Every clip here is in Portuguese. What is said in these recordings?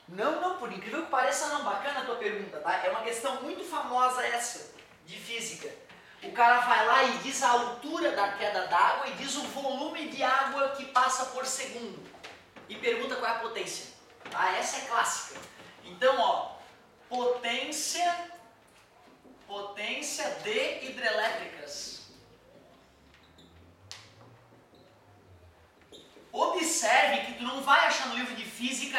Não, não, por incrível que pareça não. Bacana a tua pergunta, tá? É uma questão muito famosa essa, de física. O cara vai lá e diz a altura da queda d'água e diz o volume de água que passa por segundo. E pergunta qual é a potência. Tá? Essa é clássica. Então, ó, potência de hidrelétricas. Observe que tu não vai achar no livro de física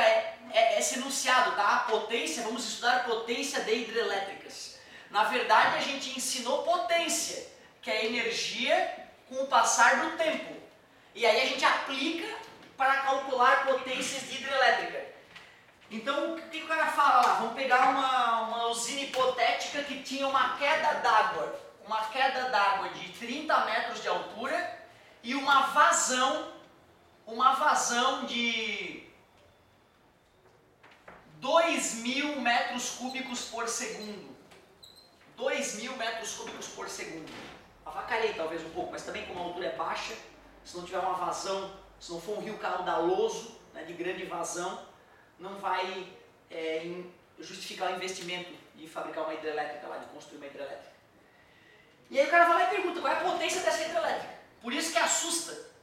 esse enunciado, tá? Potência, vamos estudar potência de hidrelétricas. Na verdade, a gente ensinou potência, que é energia com o passar do tempo. E aí a gente aplica para calcular potências de hidrelétrica. Então, o que o cara fala lá? Vamos pegar uma usina hipotética que tinha uma queda d'água de 30 metros de altura e uma vazão de 2.000 metros cúbicos por segundo. 2.000 metros cúbicos por segundo. Avacalhei talvez um pouco, mas também como a altura é baixa, se não tiver uma vazão, se não for um rio caudaloso, né, de grande vazão, não vai justificar o investimento de fabricar uma hidrelétrica lá, de construir uma hidrelétrica. E aí o cara vai lá e pergunta qual é a potência dessa hidrelétrica. Por isso que assusta.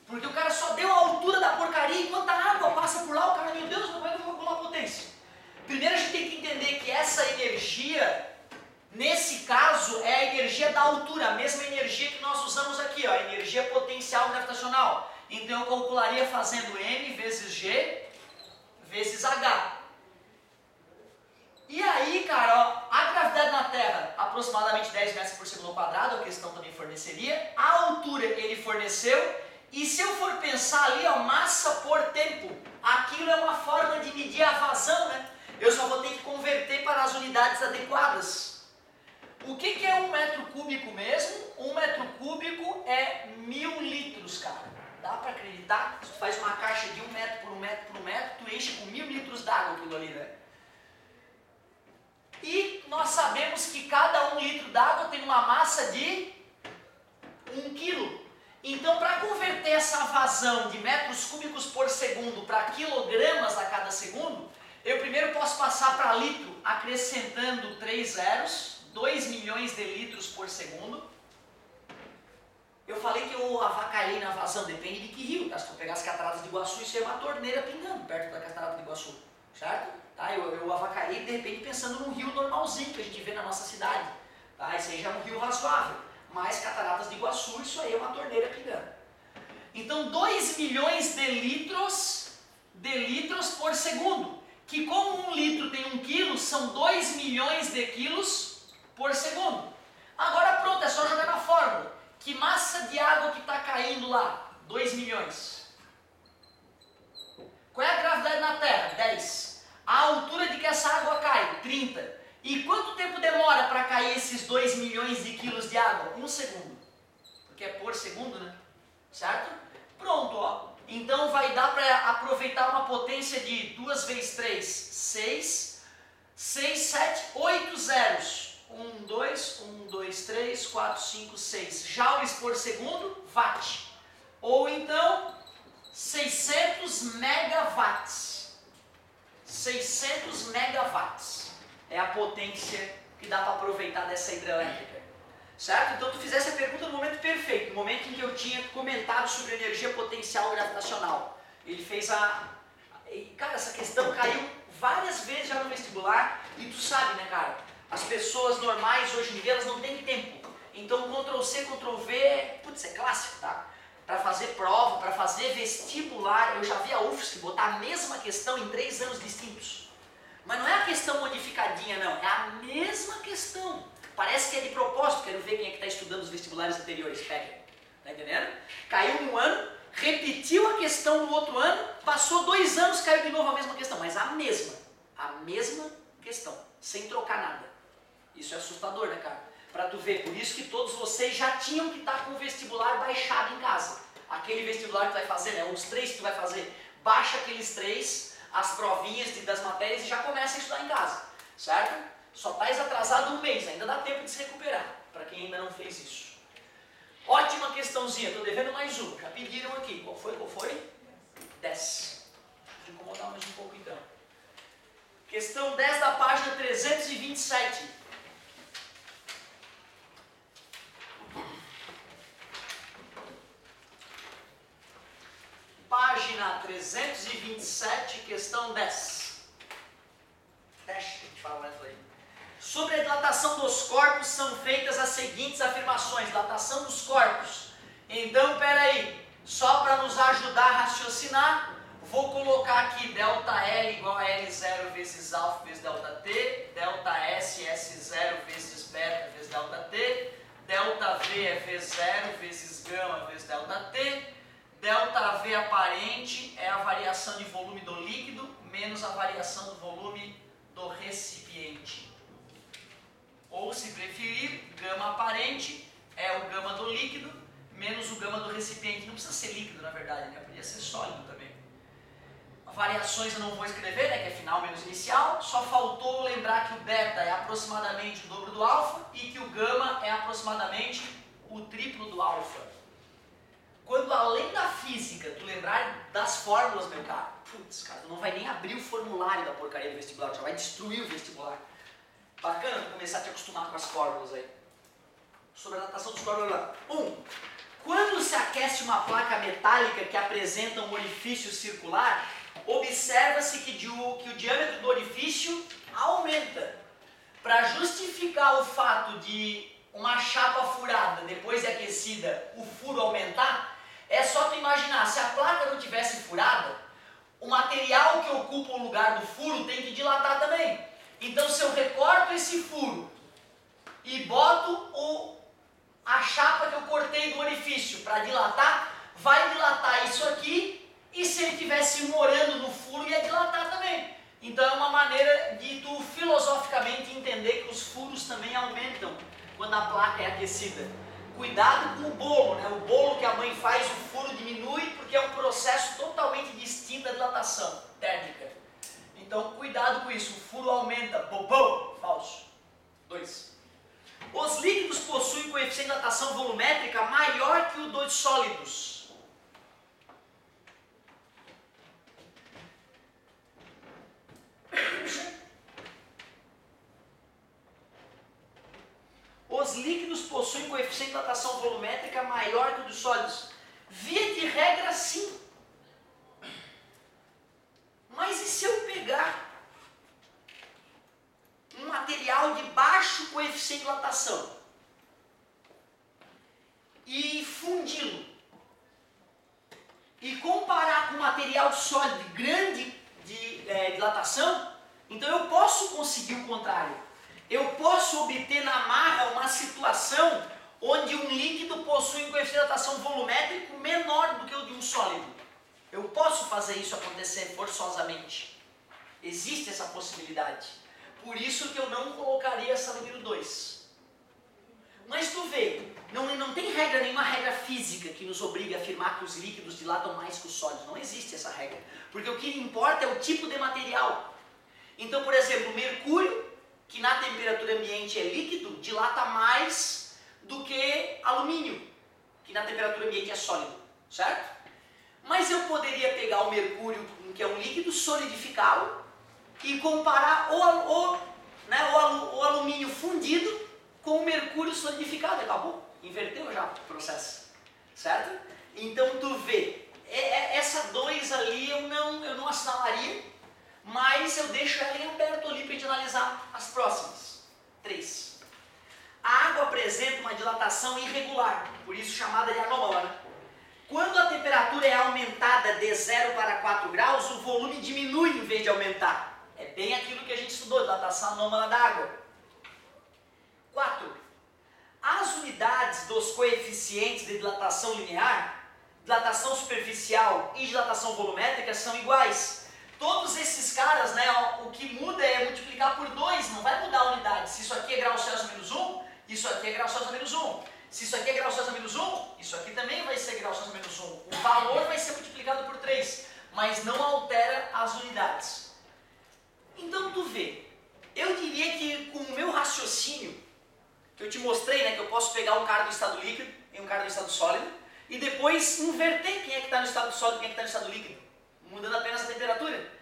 Porque o cara só deu a altura da porcaria e quanta água passa por lá, o cara, meu Deus, como é que eu vou calcular a potência? Primeiro a gente tem que entender que essa energia, nesse caso, é a energia da altura, a mesma energia que nós usamos aqui, ó, a energia potencial gravitacional. Então eu calcularia fazendo M vezes G vezes H. E aí, cara, ó, a gravidade na Terra, aproximadamente 10 metros por segundo ao quadrado, a questão também forneceria, a altura ele forneceu, e se eu for pensar ali, ó, massa por tempo, aquilo é uma forma de medir a vazão, né? Eu só vou ter que converter para as unidades adequadas. O que é 1 metro cúbico mesmo? 1 metro cúbico é 1.000 litros, cara. Dá para acreditar? Se tu faz uma caixa de 1 metro por 1 metro por 1 metro, tu enche com 1.000 litros d'água aquilo ali, né? E nós sabemos que cada 1 litro d'água tem uma massa de 1 quilo. Então, para converter essa vazão de metros cúbicos por segundo para quilogramas a cada segundo, eu primeiro posso passar para litro, acrescentando 3 zeros, 2 milhões de litros por segundo. Eu falei que eu avacalhei na vazão, depende de que rio, tá? Se tu pegar as cataratas de Iguaçu, isso é uma torneira pingando perto da catarata de Iguaçu, certo? Tá? Eu avacalhei, de repente, pensando num rio normalzinho que a gente vê na nossa cidade. Tá? Esse aí já é um rio razoável. Mas cataratas de Iguaçu, isso aí é uma torneira pingando. Então, 2 milhões de litros por segundo. Que como 1 litro tem 1 quilo, são 2 milhões de quilos por segundo. Agora pronto, é só jogar na fórmula. Que massa de água que está caindo lá? 2 milhões. Qual é a gravidade na Terra? 10. A altura de que essa água cai? 30. E quanto tempo demora para cair esses 2 milhões de quilos de água? 1 segundo. Porque é por segundo, né? Certo? Pronto, ó. Então vai dar para aproveitar uma potência de 2 vezes 3, 6, 7, 8 zeros. 1, 2, 3, 4, 5, 6 joules por segundo, watt. Ou então 600 megawatts. 600 megawatts é a potência que dá para aproveitar dessa hidrelétrica. Certo? Então tu fizesse a pergunta no momento perfeito, no momento em que eu tinha comentado sobre energia potencial gravitacional. Ele fez Cara, essa questão caiu várias vezes já no vestibular e tu sabe, né, cara? As pessoas normais hoje em dia, elas não têm tempo. Então Ctrl+C, Ctrl+V, putz, é clássico, tá? Para fazer prova, para fazer vestibular, eu já vi a UFSC botar a mesma questão em 3 anos distintos. Mas não é a questão modificadinha, não. É a mesma questão. Parece que é de propósito. Quero ver quem é que está estudando os vestibulares anteriores. Pega. Tá entendendo? Caiu um ano, repetiu a questão no outro ano, passou 2 anos, caiu de novo a mesma questão. Mas a mesma questão. Sem trocar nada. Isso é assustador, né, cara? Para tu ver. Por isso que todos vocês já tinham que estar com o vestibular baixado em casa. Aquele vestibular que tu vai fazer, né? Os 3 que tu vai fazer. Baixa aqueles 3, as provinhas das matérias e já começa a estudar em casa. Certo? Só estás atrasado 1 mês. Ainda dá tempo de se recuperar. Para quem ainda não fez isso. Ótima questãozinha. Estou devendo mais uma. Já pediram aqui. Qual foi? 10. Vou incomodar mais um pouco então. Questão 10 da página 327. Página 327, questão 10. Deixa eu te falar isso aí. Sobre a dilatação dos corpos são feitas as seguintes afirmações. Dilatação dos corpos. Então, peraí, só para nos ajudar a raciocinar, vou colocar aqui ΔL igual a L0 vezes alfa vezes ΔT, ΔS, S0 vezes beta vezes ΔT, ΔV é V0 vezes gama vezes ΔT, ΔV aparente é a variação de volume do líquido menos a variação do volume do recipiente. Ou, se preferir, gama aparente é o gama do líquido menos o gama do recipiente. Não precisa ser líquido, na verdade, né? Podia ser sólido também. Variações eu não vou escrever, né? Que é final menos inicial. Só faltou lembrar que o beta é aproximadamente o dobro do alfa e que o gama é aproximadamente o triplo do alfa. Quando além da física tu lembrar das fórmulas, meu cara, putz, cara, tu não vai nem abrir o formulário da porcaria do vestibular, tu já vai destruir o vestibular. Bacana tu começar a te acostumar com as fórmulas aí. Sobre a datação dos corpos, 1. Quando se aquece uma placa metálica que apresenta um orifício circular, observa-se que o diâmetro do orifício aumenta. Para justificar o fato de uma chapa furada, depois de aquecida, o furo aumentar, é só tu imaginar, se a placa não tivesse furada, o material que ocupa o lugar do furo tem que dilatar também. Então, se eu recorto esse furo e boto a chapa que eu cortei do orifício para dilatar, vai dilatar isso aqui, e se ele estivesse morando no furo, ia dilatar também. Então é uma maneira de tu filosoficamente entender que os furos também aumentam quando a placa é aquecida. Cuidado com o bolo, né? O bolo que a mãe faz, o furo diminui porque é um processo totalmente distinto da dilatação térmica. Então cuidado com isso, o furo aumenta, bobão, falso. 2. Os líquidos possuem coeficiente de dilatação volumétrica maior que o dos sólidos. Os líquidos possuem coeficiente de dilatação volumétrica maior que o dos sólidos. Via de regra, sim. Mas e se eu pegar um material de baixo coeficiente de dilatação e fundi-lo e comparar com um material sólido de grande dilatação, então eu posso conseguir o contrário. Eu posso obter na marra uma situação onde um líquido possui um coeficiente de dilatação volumétrico menor do que o de um sólido. Eu posso fazer isso acontecer forçosamente. Existe essa possibilidade. Por isso que eu não colocaria essa número 2. Mas tu vê, não tem regra, nenhuma regra física que nos obrigue a afirmar que os líquidos dilatam mais que os sólidos. Não existe essa regra. Porque o que importa é o tipo de material. Então, por exemplo, o mercúrio, que na temperatura ambiente é líquido, dilata mais do que alumínio, que na temperatura ambiente é sólido, certo? Mas eu poderia pegar o mercúrio, que é um líquido, solidificá-lo e comparar o alumínio fundido com o mercúrio solidificado. Acabou, inverteu já o processo, certo? Então tu vê, essa 2 ali eu não assinalaria, mas eu deixo ela em aberto ali para a gente analisar as próximas. 3. A água apresenta uma dilatação irregular, por isso chamada de anômala, né? Quando a temperatura é aumentada de 0 para 4 graus, o volume diminui em vez de aumentar. É bem aquilo que a gente estudou, dilatação anômala da água. 4. As unidades dos coeficientes de dilatação linear, dilatação superficial e dilatação volumétrica são iguais. Todos esses caras, né, o que muda é multiplicar por 2, não vai mudar a unidade. Se isso aqui é graus Celsius menos 1, isso aqui é graus Celsius menos 1. Se isso aqui é graus Celsius menos 1, isso aqui também vai ser graus Celsius menos 1. O valor vai ser multiplicado por 3, mas não altera as unidades. Então tu vê, eu diria que com o meu raciocínio, que eu te mostrei, né, que eu posso pegar um cara do estado líquido e um cara do estado sólido, e depois inverter quem é que está no estado sólido e quem é que está no estado líquido, mudando apenas a temperatura.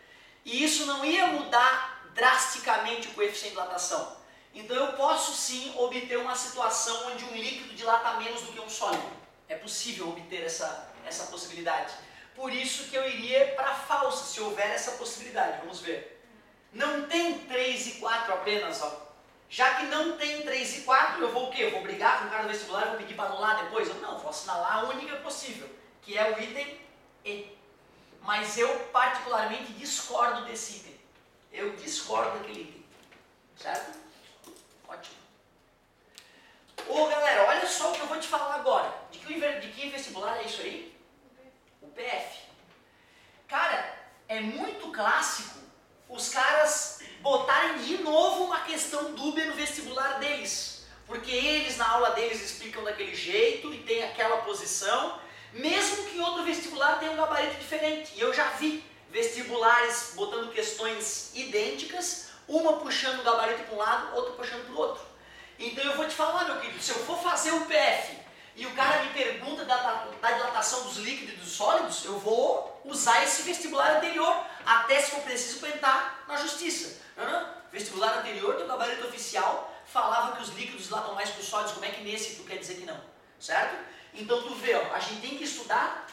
E isso não ia mudar drasticamente o coeficiente de dilatação. Então eu posso sim obter uma situação onde um líquido dilata menos do que um sólido. É possível obter essa possibilidade. Por isso que eu iria para a falsa, se houver essa possibilidade. Vamos ver. Não tem 3 e 4 apenas, ó. Já que não tem 3 e 4, eu vou o quê? Eu vou brigar com o cara do vestibular e vou pedir para anular depois? Eu não, vou assinalar a única possível, que é o item E. Mas eu particularmente discordo desse item. Eu discordo daquele item. Certo? Ótimo. Ô galera, olha só o que eu vou te falar agora. De que vestibular é isso aí? O PF. Cara, é muito clássico os caras botarem de novo uma questão dúbia no vestibular deles. Porque eles, na aula deles, explicam daquele jeito e tem aquela posição, mesmo que outro vestibular tenha um gabarito diferente. E eu já vi vestibulares botando questões idênticas, uma puxando o gabarito para um lado, outra puxando para o outro. Então eu vou te falar, meu querido, se eu for fazer um PF e o cara me pergunta da dilatação dos líquidos e dos sólidos, eu vou usar esse vestibular anterior, até se for preciso para entrar na justiça. Vestibular anterior do gabarito oficial falava que os líquidos dilatam mais que os sólidos, como é que nesse tu quer dizer que não? Certo? Então tu vê, ó, a gente tem que estudar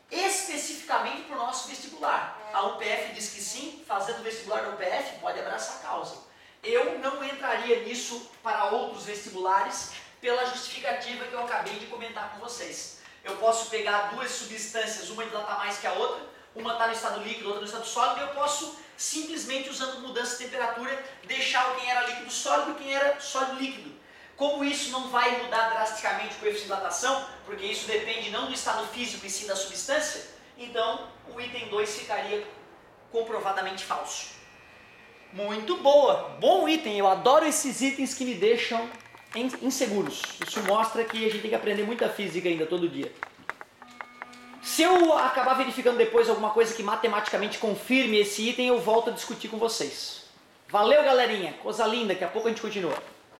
especificamente para o nosso vestibular. A UPF diz que sim, fazendo o vestibular da UPF pode abraçar a causa. Eu não entraria nisso para outros vestibulares pela justificativa que eu acabei de comentar com vocês. Eu posso pegar duas substâncias, uma dilatar mais que a outra, uma está no estado líquido, outra no estado sólido, e eu posso simplesmente, usando mudança de temperatura, deixar quem era líquido sólido e quem era sólido líquido. Como isso não vai mudar drasticamente o coeficiente de dilatação, porque isso depende não do estado físico e sim da substância, então o item 2 ficaria comprovadamente falso. Muito boa! Bom item, eu adoro esses itens que me deixam inseguros. Isso mostra que a gente tem que aprender muita física ainda todo dia. Se eu acabar verificando depois alguma coisa que matematicamente confirme esse item, eu volto a discutir com vocês. Valeu, galerinha! Coisa linda, daqui a pouco a gente continua.